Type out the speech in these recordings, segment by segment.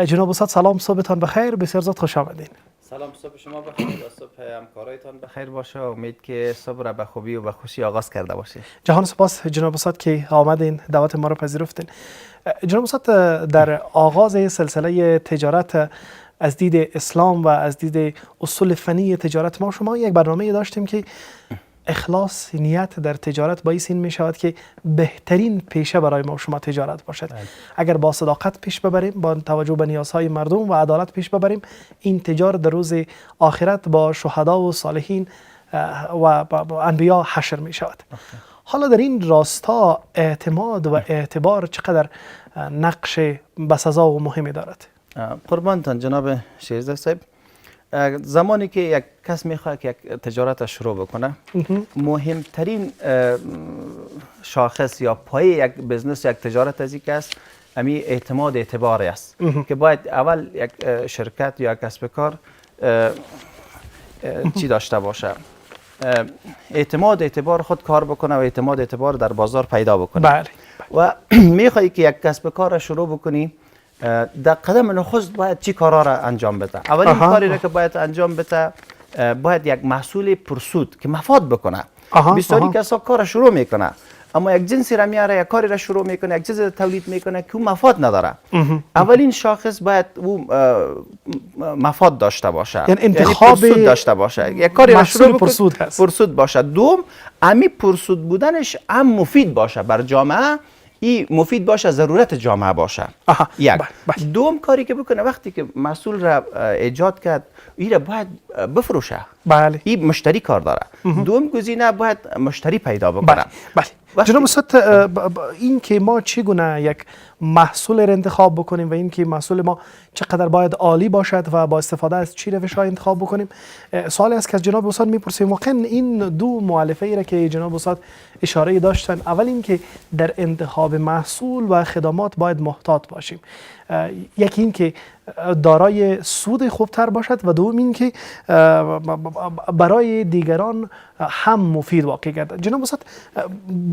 جناب استاد سلام، صبحتان بخیر. بسیار زود خوش آمدین. سلام، صبح شما بخیر و صبح همکارایتان بخیر باشه. امید که صبح را به خوبی و به خوشی آغاز کرده باشه. جهان سپاس جناب استاد که آمدین، دعوت ما را پذیرفتین. جناب استاد، در آغاز سلسله تجارت از دید اسلام و از دید اصول فنی تجارت ما شما یک برنامه داشتیم که اخلاص نیت در تجارت باعث این می شود که بهترین پیشه برای ما شما تجارت باشد. اگر با صداقت پیش ببریم، با توجه به نیازهای مردم و عدالت پیش ببریم، این تجارت در روز آخرت با شهدا و صالحین و انبیا حشر می شود. حالا در این راستا اعتماد و اعتبار چقدر نقش بسزا و مهمی دارد؟ قربانتان جناب شیرزاد صاحب، زمانی که یک کس میخواد که یک تجارت شروع بکنه، مهمترین شاخص یا پایه یک بزنس یک تجارت از یک است امی اعتماد اعتباری است که باید اول یک شرکت یا کسب کار چی داشته باشه، اعتماد اعتبار خود کار بکنه و اعتماد اعتبار در بازار پیدا بکنه. بله. و میخوایی که یک کسب کار را شروع بکنی، در قدم نخست باید چی کارا را انجام بده؟ اولین کاری را که باید انجام بده، باید یک محصول پرسود که مفاد بکنه. بسیاری کسا کار شروع میکنه اما یک جنسی را میاره، یک کاری را شروع میکنه، یک چیز را تولید میکنه که اون مفاد نداره. اولین شاخص باید او مفاد داشته باشه، یعنی انتخاب پرسود داشته باشه، یک کاری را شروع بکنه پرسود باشه. دوم، امی پرسود بودنش هم مفید باشه بر جامعه، این مفید باشه، ضرورت جامعه باشه. یک. دوم کاری که بکنه، وقتی که محصول را ایجاد کرد، این را باید بفروشه. بله. این مشتری کار داره. دوم گزینه باید مشتری پیدا بکنه. بله. جناب استاد، این که ما چگونه یک محصول را انتخاب بکنیم و این که محصول ما چقدر باید عالی باشد و با استفاده از چی روش های انتخاب بکنیم، سوالی است که از جناب استاد میپرسیم. واقعا این دو مؤلفه ای را که جناب استاد اشاره داشتن، اول این که در انتخاب محصول و خدمات باید محتاط باشیم، یکی این که دارای سود خوبتر باشد و دوم این که برای دیگران هم مفید واقع گردد. جناب استاد،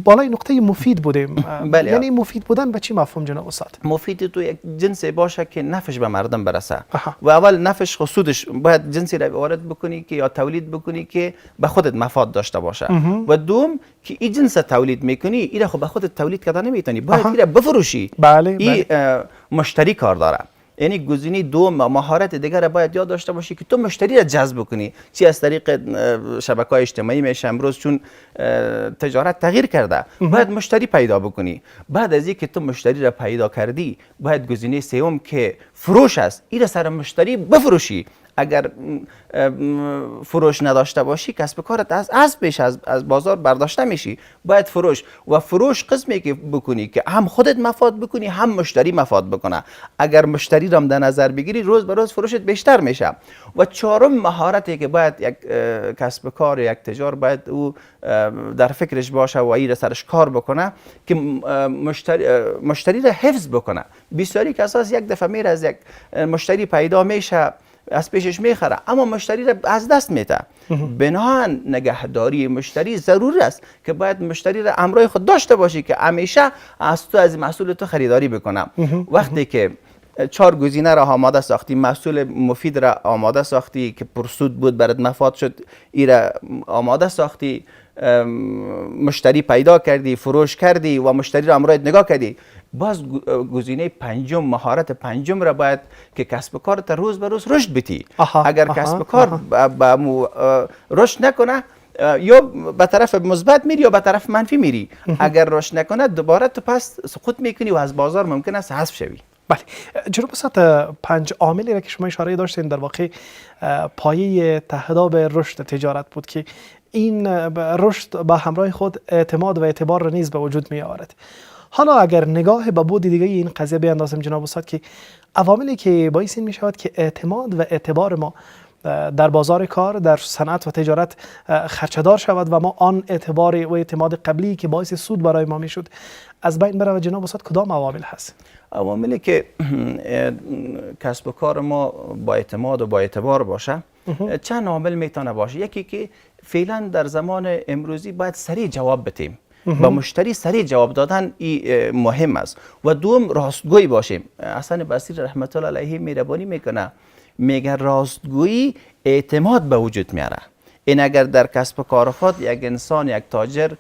بالای نقطه مفید بودیم. بله. یعنی مفید بودن به چی مفهوم جناب استاد؟ مفید تو یک جنسی باشه که نفعش به مردم برسه. و اول نفعش و سودش باید جنسی را وارد بکنی که یا تولید بکنی که به خودت مفاد داشته باشه. و دوم که این جنس تولید میکنی، این را خب به خودت تولید کردن نمیتونی، باید این را بفروشی. بله. این مشتری کار داره. یعنی گزینه دوم، مهارت دیگر باید یاد داشته باشی که تو مشتری را جذب کنی. چی از طریق شبکه‌های اجتماعی میشه امروز، چون تجارت تغییر کرده، باید مشتری پیدا بکنی. بعد از اینکه تو مشتری را پیدا کردی، باید گزینه سوم که فروش است، این را سر مشتری بفروشی. اگر فروش نداشته باشی، کسب کارت از پیش از بازار برداشته میشی. باید فروش قسمی که بکنی که هم خودت مفاد بکنی، هم مشتری مفاد بکنه. اگر مشتری را در نظر بگیری، روز به روز فروشت بیشتر میشه. و چهارم مهارتی که باید یک کسب کار، یک تجار باید او در فکرش باشه و این سرش کار بکنه که مشتری را حفظ بکنه. بسیاری کساس یک دفعه میره، از یک مشتری پیدا میشه، از پیشش میخره، اما مشتری را از دست میده. بناهن نگهداری مشتری ضروری است که باید مشتری را همراه خود داشته باشی که همیشه از تو، از محصول تو خریداری بکنه. وقتی که 4 گزینه را آماده ساختی، محصول مفید را آماده ساختی که پرسود بود، برات مفاد شد، این را آماده ساختی، مشتری پیدا کردی، فروش کردی و مشتری را همراهت نگاه کردی، باز گزینه پنجم، مهارت پنجم را باید که کسب کارت روز به روز رشد بدی. اگر کسب کار رشد نکنه، یا به طرف مثبت میری یا به طرف منفی میری. اگر رشد نکنه، دوباره تو پس سقوط میکنی و از بازار ممکن است حذف شوی. بله. جناب استاد، 5 عاملی را که شما اشاره داشتین در واقع پایه تهداب رشد تجارت بود که این رشد به همراه خود اعتماد و اعتبار را نیز به وجود می آورد. حالا اگر نگاه به بود دیگه این قضیه بیاندازیم جناب استاد، که عواملی که باعث این می شود که اعتماد و اعتبار ما در بازار کار، در صنعت و تجارت خرچه‌دار شود و ما آن اعتبار و اعتماد قبلی که باعث سود برای ما میشد از بین بره، جناب استاد کدام عوامل هست؟ عواملی که کسب و کار ما با اعتماد و با اعتبار باشه، چند عامل میتونه باشه. یکی که فعلا در زمان امروزی باید سریع جواب بدیم. با مشتری سریع جواب دادن این مهم است. و دوم راستگویی باشیم. حسن بصری رحمت الله علیه مهربانی میکنه، میگه راستگویی اعتماد به وجود میاره. این اگر در کسب و کار خود یک انسان، یک تاجر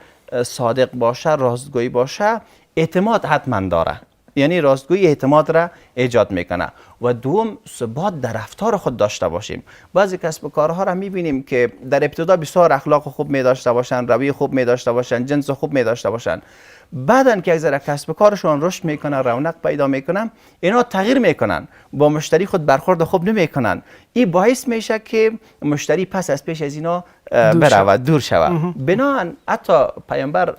صادق باشه، راستگویی باشه، اعتماد حتما داره. یعنی راستگویی اعتماد را ایجاد میکنه. و دوم ثبات در رفتار خود داشته باشیم. بعضی کسب و کارها را میبینیم که در ابتدا بسیار اخلاق خوب می داشته باشن، رویه خوب می داشته باشن، جنس خوب می داشته باشن. بعدن که یک ذره کسب و کارشون رشد میکنه، رونق پیدا میکنن، اینا تغییر میکنن، با مشتری خود برخورد خوب نمیکنن. این باعث میشه که مشتری پس از پیش از اینا برود، دور شود. بنابراین حتی پیامبر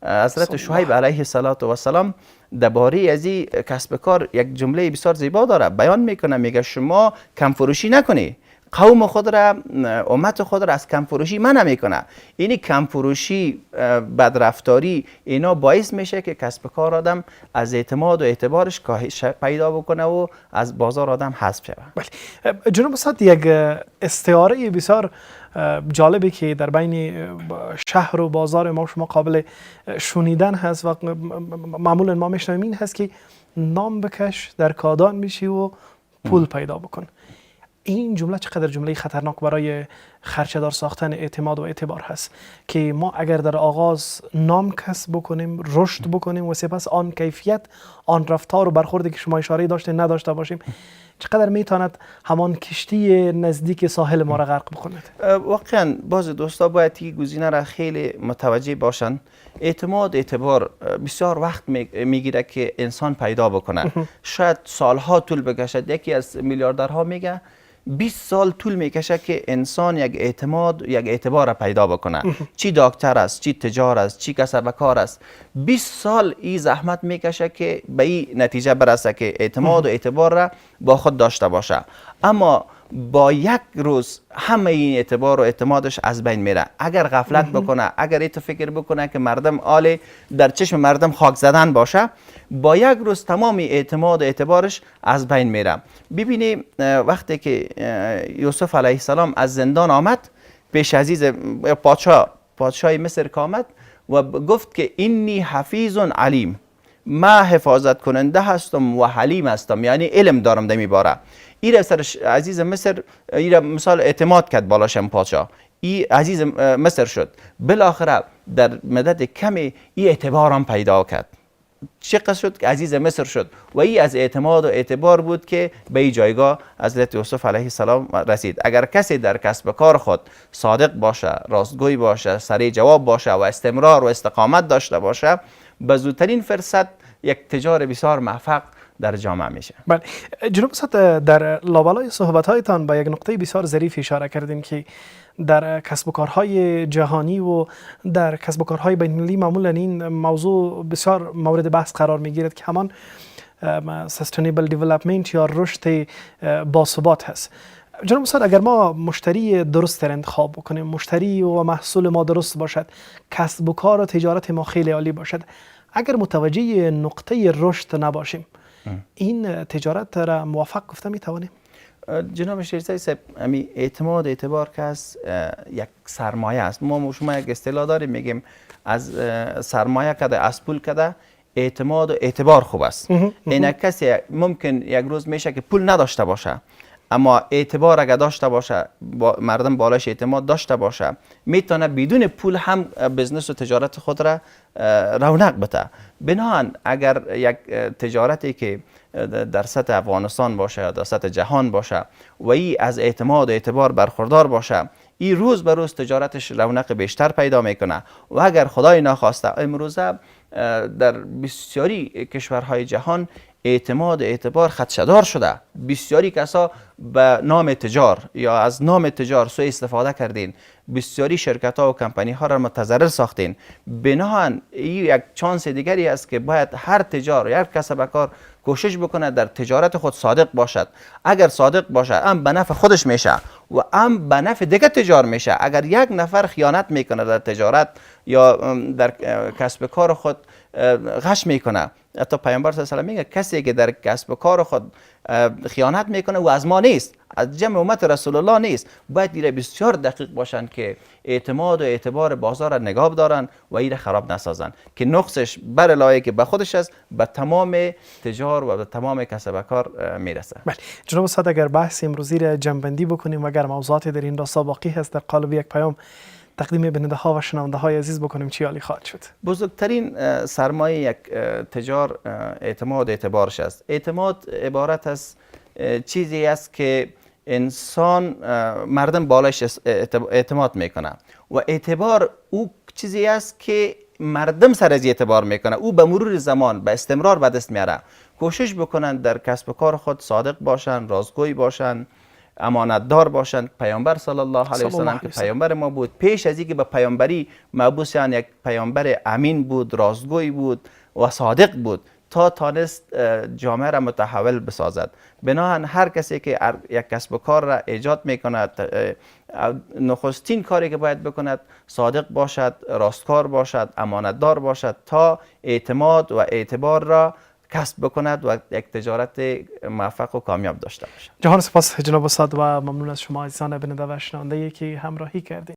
حضرت شعیب علیه السلام درباره از این کسب کار یک جمله بسیار زیبا داره، بیان میکنه، میگه شما کم فروشی نکنی، قوم خود را، امت خود را از کم فروشی منع میکنه. اینی کم فروشی، بدرفتاری، اینا باعث میشه که کسب کار آدم از اعتماد و اعتبارش کاهش پیدا بکنه و از بازار آدم حذف شود. بله جناب استاد، یک استعاره بسیار جالبی که در بین شهر و بازار ما شما قابل شنیدن هست و معمولا ما میشنویم این هست که نام بکش در کادان میشی و پول پیدا بکن. این جمله چقدر جمله خطرناک برای خرچه‌دار ساختن اعتماد و اعتبار هست که ما اگر در آغاز نام کسب بکنیم، رشد بکنیم و سپس آن کیفیت، آن رفتار و برخوردی که شما اشاره داشتین نداشته باشیم، چقدر میتواند همان کشتی نزدیک ساحل ما را غرق بکند. واقعا باز دوستا باید این گزینه را خیلی متوجه باشن. اعتماد، اعتبار بسیار وقت میگیره که انسان پیدا بکنه. شاید سالها طول بکشد. یکی از میلیاردرها میگه 20 سال طول میکشه که انسان یک اعتماد، یک اعتبار پیدا بکنه. چی دکتر است، چی تجار است، چی کسب و کار است، 20 سال این زحمت میکشه که به این نتیجه برسه که اعتماد و اعتبار را با خود داشته باشه. اما با یک روز همه این اعتبار و اعتمادش از بین میره. اگر غفلت بکنه، اگر ایتو فکر بکنه که مردم آله در چشم مردم خاک زدن باشه، با یک روز تمام اعتماد و اعتبارش از بین میره. ببینی وقتی که یوسف علیه السلام از زندان آمد، پیش عزیز پادشاه مصر که آمد و گفت که اینی حفیظ علیم، ما حفاظت کننده هستم و حلیم هستم، یعنی علم دارم دمی باره. این سر عزیز مصر این مثال اعتماد کرد بالاشم پادشاه، این عزیز مصر شد. بالاخره در مدت کمی این اعتبارم پیدا کرد. چقدر شد که عزیز مصر شد و این از اعتماد و اعتبار بود که به این جایگاه حضرت یوسف علیه السلام رسید. اگر کسی در کسب کار خود صادق باشه، راستگوی باشه، سریع جواب باشه و استمرار و استقامت داشته باشه، به زودترین فرصت یک تجار بسیار موفق در جامعه میشه. بله جناب استاد، در لابلای صحبت‌هایتان به یک نقطه بسیار ظریف اشاره کردیم که در کسب و کارهای جهانی و در کسب و کارهای بین‌المللی معمولا این موضوع بسیار مورد بحث قرار میگیرد که همان sustainable development یا رشد باثبات هست. جناب استاد، اگر ما مشتری درست را انتخاب بکنیم، مشتری و محصول ما درست باشد، کسب و کار و تجارت ما خیلی عالی باشد، اگر متوجه نقطه رشد نباشیم، این تجارت را موفق گفته میتوانیم؟ جناب شیرزایی صاحب، امی اعتماد، اعتبار که است یک سرمایه است. ما شما یک اصطلاح داریم میگیم از سرمایه کده، از پول کده اعتماد و اعتبار خوب است. این کسی ممکن یک روز میشه که پول نداشته باشه، اما اعتبار اگر داشته باشه، مردم بالاش اعتماد داشته باشه، میتونه بدون پول هم بزنس و تجارت خود را رونق بده. بنابراین اگر یک تجارتی که در سطح افغانستان باشه یا در سطح جهان باشه و ای از اعتماد و اعتبار برخوردار باشه، این روز به روز تجارتش رونق بیشتر پیدا میکنه. و اگر خدای ناخواسته امروزه در بسیاری کشورهای جهان اعتماد اعتبار خدشه‌دار شده، بسیاری کسا به نام تجار یا از نام تجار سوء استفاده کردین، بسیاری شرکت ها و کمپانی ها را متضرر ساختین. بنابراین این یک چانس دیگری است که باید هر تجار یا هر کسب و کار کوشش بکنه در تجارت خود صادق باشد. اگر صادق باشه هم به نفع خودش میشه و هم به نفع دیگه تجار میشه. اگر یک نفر خیانت میکنه در تجارت یا در کسب کار خود غش میکنه، حتی پیامبر صلی الله علیه و آله میگه کسی که در کسب کار خود خیانت میکنه و از ما نیست، از جمع امت رسول الله نیست. باید دیره بسیار دقیق باشن که اعتماد و اعتبار بازار را نگاه دارن و ایره خراب نسازن که نقصش بر لایه که به خودش است به تمام تجار و به تمام کسب و کار میرسه. بله جناب استاد، اگر بحث امروزی را جنبندی بکنیم و اگر موضوعاتی در این راستا باقی هست در قالب یک پیام تقدیم بیننده ها و شنونده های عزیز بکنیم، چی عالی خواهد شد؟ بزرگترین سرمایه یک تجار اعتماد اعتبارش است. اعتماد عبارت از چیزی است که انسان مردم بالایش اعتماد میکنه و اعتبار او چیزی است که مردم سر از اعتبار میکنه. او به مرور زمان به استمرار به دست میاره. کوشش بکنن در کسب و کار خود صادق باشن، رازگوی باشن، امانتدار باشند. پیامبر صلی الله علیه و سلم که پیامبر ما بود، پیش از اینکه به پیامبری مبعوث یک پیامبر امین بود، رازگوی بود و صادق بود تا تانست جامعه را متحول بسازد. بنابراین هر کسی که یک کسب و کار را ایجاد میکند، نخستین کاری که باید بکند صادق باشد، راستکار باشد، امانتدار باشد تا اعتماد و اعتبار را کسب بکند و یک تجارت موفق و کامیاب داشته باشد. جهان سپاس جناب استاد و ممنون از شما عزیزان بیننده و شنونده که همراهی کردین.